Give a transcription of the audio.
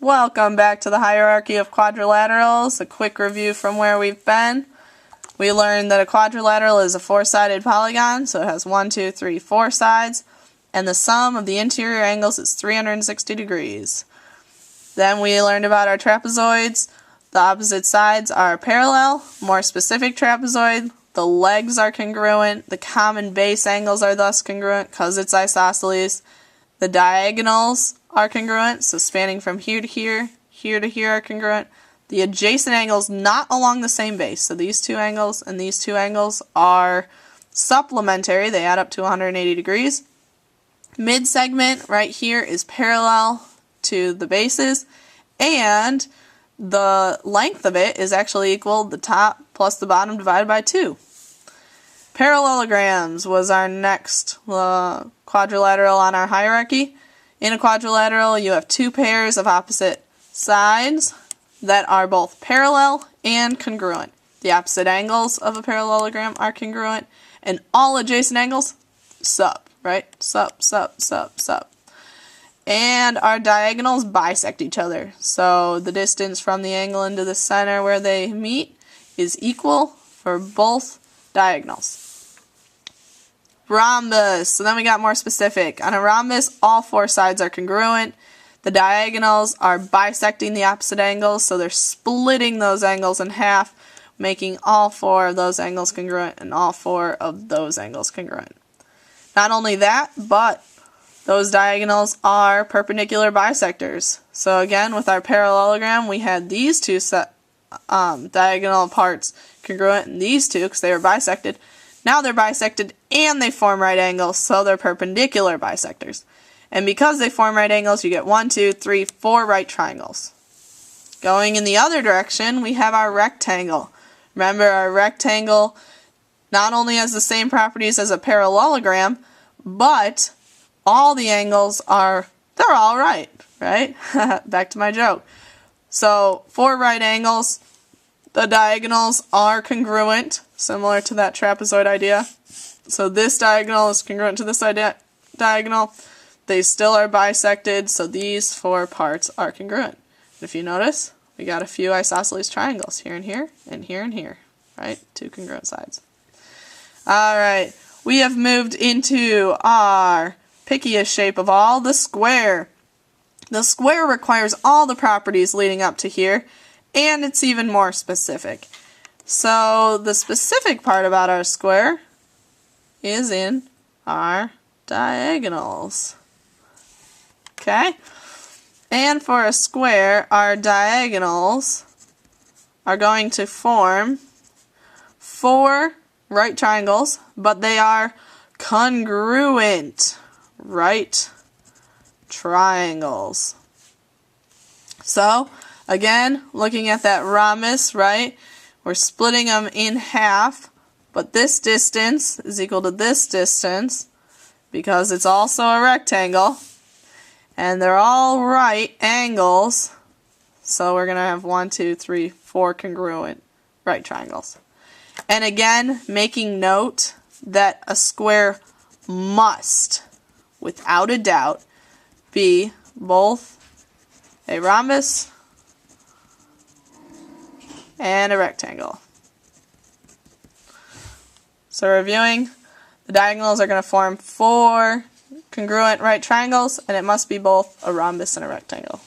Welcome back to the hierarchy of quadrilaterals. A quick review from where we've been. We learned that a quadrilateral is a four-sided polygon, so it has 1, 2, 3, 4 sides, and the sum of the interior angles is 360 degrees. Then we learned about our trapezoids. The opposite sides are parallel. More specific trapezoid, the legs are congruent, the common base angles are thus congruent because it's isosceles. The diagonals are congruent, so spanning from here to here, here to here are congruent. The adjacent angles not along the same base, so these two angles and these two angles are supplementary, they add up to 180 degrees. Mid-segment right here is parallel to the bases, and the length of it is actually equal the top plus the bottom divided by 2. Parallelograms was our next quadrilateral on our hierarchy. In a quadrilateral, you have two pairs of opposite sides that are both parallel and congruent. The opposite angles of a parallelogram are congruent, and all adjacent angles, sup, right? Sup, sup, sup, sup. And our diagonals bisect each other. So the distance from the angle into the center where they meet is equal for both diagonals. Rhombus. So then we got more specific. On a rhombus, all four sides are congruent. The diagonals are bisecting the opposite angles, so they're splitting those angles in half, making all four of those angles congruent and all four of those angles congruent. Not only that, but those diagonals are perpendicular bisectors. So again, with our parallelogram, we had these two diagonal parts congruent and these two because they were bisected. Now they're bisected and they form right angles, so they're perpendicular bisectors. And because they form right angles, you get 1, 2, 3, 4 right triangles. Going in the other direction, we have our rectangle. Remember, our rectangle not only has the same properties as a parallelogram, but all the angles they're all right, right? Back to my joke. So, 4 right angles, the diagonals are congruent, similar to that trapezoid idea. So this diagonal is congruent to this diagonal. They still are bisected, so these 4 parts are congruent. If you notice, we got a few isosceles triangles here and here, and here and here, right? 2 congruent sides. Alright, we have moved into our pickiest shape of all, the square. The square requires all the properties leading up to here, and it's even more specific. So the specific part about our square is in our diagonals. Okay? And for a square, our diagonals are going to form 4 right triangles, but they are congruent right triangles. So, again, looking at that rhombus, right, we're splitting them in half, but this distance is equal to this distance because it's also a rectangle, and they're all right angles, so we're going to have 1, 2, 3, 4 congruent right triangles. And again, making note that a square must, without a doubt, be both a rhombus and a rectangle. So reviewing, the diagonals are going to form 4 congruent right triangles, and it must be both a rhombus and a rectangle.